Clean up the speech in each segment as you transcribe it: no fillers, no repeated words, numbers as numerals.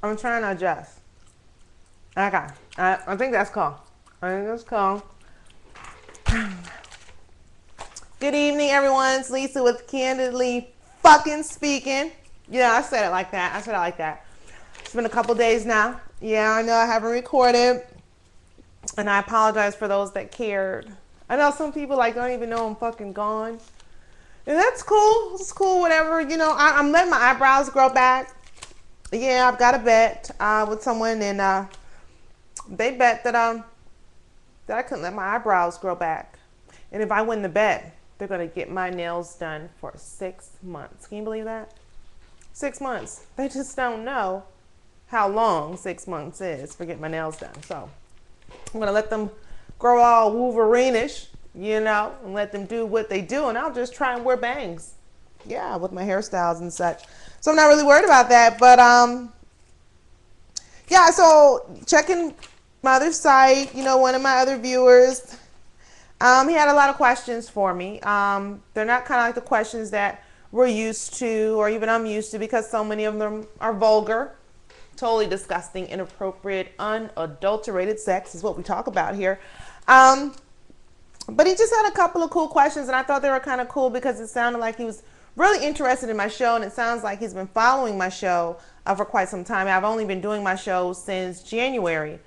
I'm trying to adjust. Okay. I think that's cool. I think that's cool. Good evening, everyone. It's Lisa with Candidly fucking speaking. Yeah, I said it like that. I said it like that. It's been a couple days now. Yeah, I know I haven't recorded. And I apologize for those that cared. I know some people like don't even know I'm fucking gone. And that's cool. It's cool, whatever. You know, I'm letting my eyebrows grow back. Yeah, I've got a bet with someone, and they bet that I couldn't let my eyebrows grow back. And if I win the bet, they're gonna get my nails done for 6 months. Can you believe that? 6 months. They just don't know how long 6 months is for getting my nails done. So I'm gonna let them grow all Wolverine-ish, you know, and let them do what they do, and I'll just try and wear bangs. Yeah, with my hairstyles and such. So I'm not really worried about that, but yeah, so checking my other site, you know, one of my other viewers, he had a lot of questions for me. They're not kind of like the questions that we're used to, or even I'm used to, because so many of them are vulgar, totally disgusting, inappropriate, unadulterated sex is what we talk about here. But he just had a couple of cool questions, and I thought they were kind of cool because it sounded like he was really interested in my show, and it sounds like he's been following my show for quite some time. I've only been doing my show since January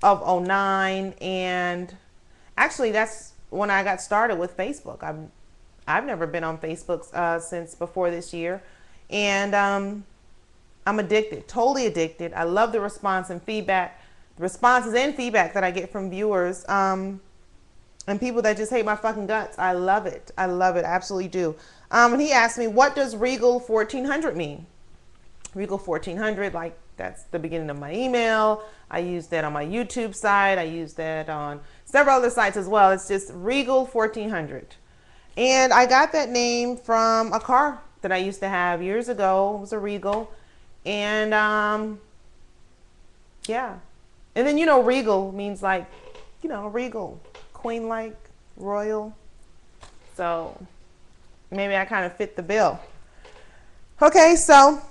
of '09, and actually that's when I got started with Facebook. I've never been on Facebook since before this year, and I'm addicted, totally addicted. I love the response and feedback, the responses and feedback that I get from viewers, and people that just hate my fucking guts. I love it. I love it. I absolutely do. And he asked me, what does Regal 1400 mean? Regal 1400, like that's the beginning of my email. I use that on my YouTube site. I use that on several other sites as well. It's just Regal 1400. And I got that name from a car that I used to have years ago. It was a Regal. And yeah. And then, you know, Regal means like, you know, regal, queen-like, royal. So maybe I kind of fit the bill. Okay, so,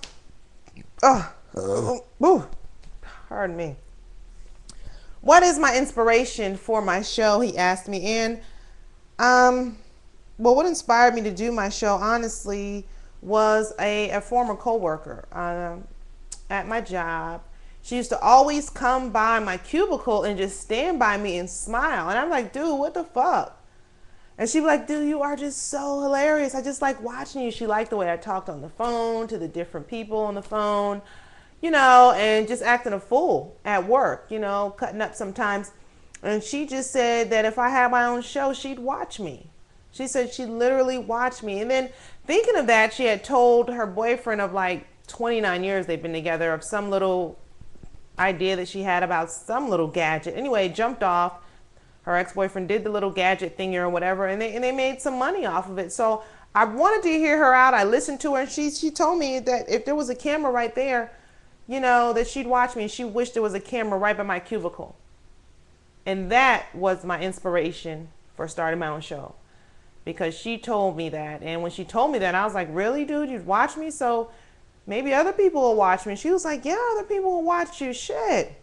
pardon me. What is my inspiration for my show? He asked me. And, well, what inspired me to do my show, honestly, was a former coworker at my job. She used to always come by my cubicle and just stand by me and smile. And I'm like, dude, what the fuck? And she'd be like, dude, you are just so hilarious. I just like watching you. She liked the way I talked on the phone to the different people on the phone, you know, and just acting a fool at work, you know, cutting up sometimes. And she just said that if I had my own show, she'd watch me. She said she literally watched me. And then thinking of that, she had told her boyfriend of like 29 years they've been together of some little idea that she had about some little gadget. Anyway, jumped off. Her ex-boyfriend did the little gadget thingy or whatever, and they made some money off of it. So I wanted to hear her out. I listened to her, and she told me that if there was a camera right there, you know, that she'd watch me, and she wished there was a camera right by my cubicle. And that was my inspiration for starting my own show, because she told me that. And when she told me that, I was like, really, dude, you'd watch me? So maybe other people will watch me. She was like, yeah, other people will watch you. Shit.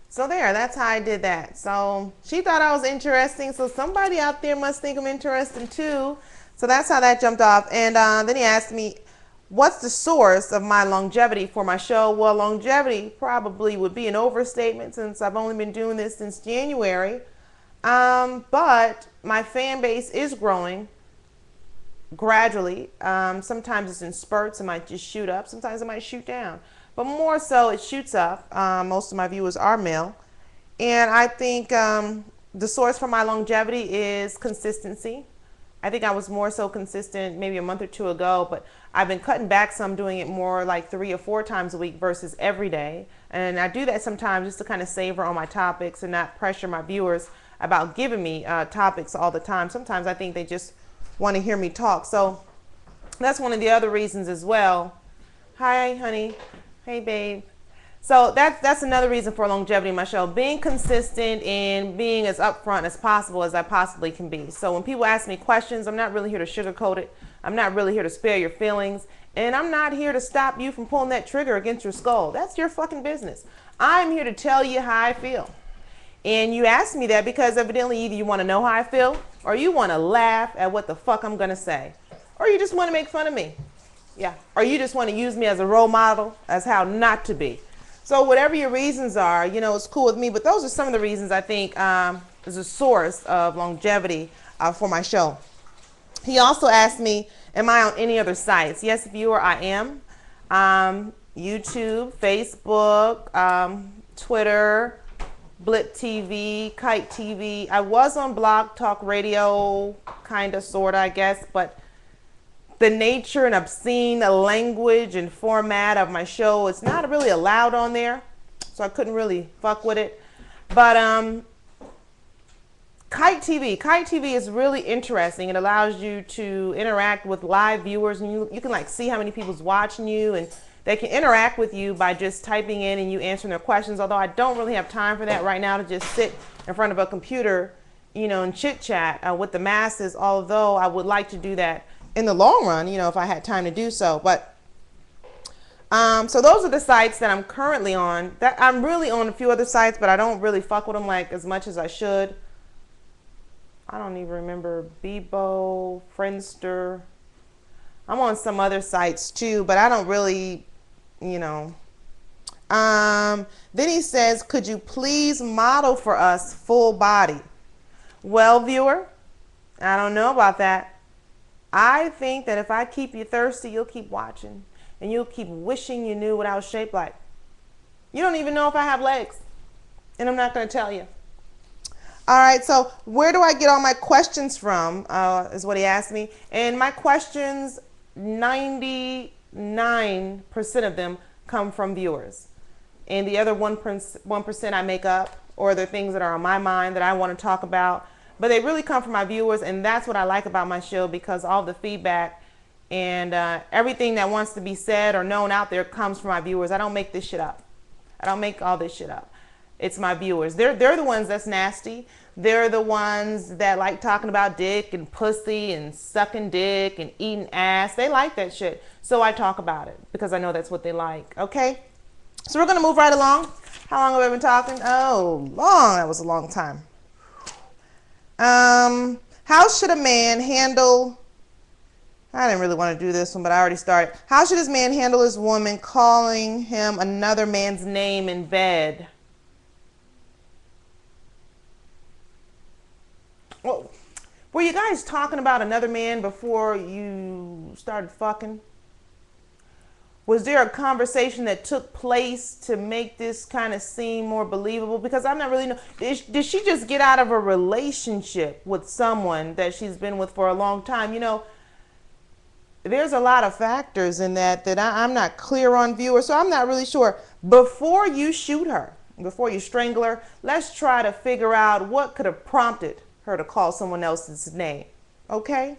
So there, that's how I did that. So she thought I was interesting. So somebody out there must think I'm interesting too. So that's how that jumped off. And then he asked me, what's the source of my longevity for my show? Well, longevity probably would be an overstatement since I've only been doing this since January. But my fan base is growing gradually. Sometimes it's in spurts. It might just shoot up. Sometimes it might shoot down. But more so, it shoots up. Most of my viewers are male. And I think the source for my longevity is consistency. I think I was more so consistent maybe a month or two ago, but I've been cutting back some, doing it more like 3 or 4 times a week versus every day. And I do that sometimes just to kind of savor on my topics and not pressure my viewers about giving me topics all the time. Sometimes I think they just want to hear me talk. So that's one of the other reasons as well. Hi, honey. Hey, babe. So that's another reason for longevity in my show, being consistent and being as upfront as possible as I possibly can be. So when people ask me questions, I'm not really here to sugarcoat it. I'm not really here to spare your feelings. And I'm not here to stop you from pulling that trigger against your skull. That's your fucking business. I'm here to tell you how I feel. And you asked me that because evidently either you want to know how I feel or you want to laugh at what the fuck I'm going to say. Or you just want to make fun of me. Yeah. Or you just want to use me as a role model as how not to be. So whatever your reasons are, you know, it's cool with me. But those are some of the reasons I think is a source of longevity for my show. He also asked me, am I on any other sites? Yes, viewer, I am. YouTube, Facebook, Twitter, Blip TV, Kite TV. I was on Blog Talk Radio, kind of, sort of, I guess, but the nature and obscene language and format of my show, it's not really allowed on there, so I couldn't really fuck with it. But Kite TV is really interesting. It allows you to interact with live viewers, and you can like see how many people's watching you, and they can interact with you by just typing in and you answering their questions, although I don't really have time for that right now to just sit in front of a computer, you know, and chit chat with the masses, although I would like to do that in the long run, you know, if I had time to do so. But so those are the sites that I'm currently on. That I'm really on a few other sites, but I don't really fuck with them like as much as I should. I don't even remember. Bebo, Friendster. I'm on some other sites too, but I don't really, you know. Then he says, could you please model for us full body? Well, viewer, I don't know about that. I think that if I keep you thirsty, you'll keep watching. And you'll keep wishing you knew what I was shaped like. You don't even know if I have legs. And I'm not going to tell you. All right, so where do I get all my questions from, is what he asked me. And my questions, 99% of them come from viewers. And the other 1% I make up, or the things that are on my mind that I want to talk about. But they really come from my viewers, and that's what I like about my show, because all the feedback and everything that wants to be said or known out there comes from my viewers. I don't make this shit up. I don't make all this shit up. It's my viewers. They're the ones that's nasty. They're the ones that like talking about dick and pussy and sucking dick and eating ass. They like that shit. So I talk about it because I know that's what they like. Okay? So we're going to move right along. How long have I been talking? Oh, long. That was a long time. How should a man handle, I didn't really want to do this one, but I already started. How should his man handle his woman calling him another man's name in bed? Well, were you guys talking about another man before you started fucking? Was there a conversation that took place to make this kind of seem more believable? Because I'm not really know. Did she just get out of a relationship with someone that she's been with for a long time? You know, there's a lot of factors in that I'm not clear on, viewers, so I'm not really sure. Before you shoot her, before you strangle her, let's try to figure out what could have prompted her to call someone else's name. Okay?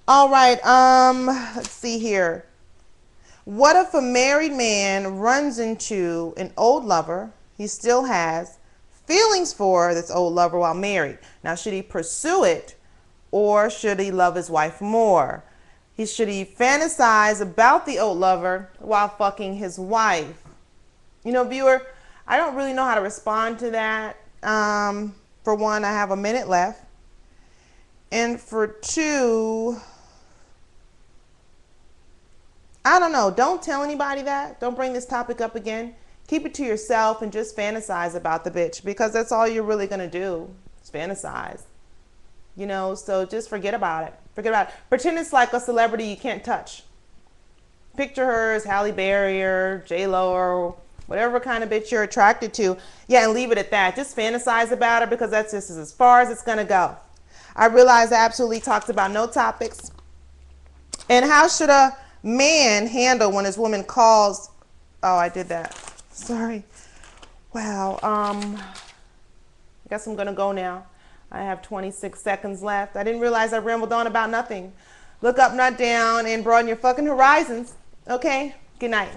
All right, let's see here. What if a married man runs into an old lover he still has feelings for this old lover while married? Now, should he pursue it, or should he love his wife more? Should he fantasize about the old lover while fucking his wife? You know, viewer, I don't really know how to respond to that. For one, I have a minute left. And for two, I don't know. Don't tell anybody that. Don't bring this topic up again. Keep it to yourself and just fantasize about the bitch, because that's all you're really going to do is fantasize. You know, so just forget about it. Forget about it. Pretend it's like a celebrity you can't touch. Picture her as Halle Berry or J-Lo or whatever kind of bitch you're attracted to. Yeah, and leave it at that. Just fantasize about her, because that's just as far as it's going to go. I realize I absolutely talked about no topics. And how should a man handle when his woman calls? Oh, I did that. Sorry. Wow. I guess I'm going to go now. I have 26 seconds left. I didn't realize I rambled on about nothing. Look up, not down, and broaden your fucking horizons. Okay? Good night.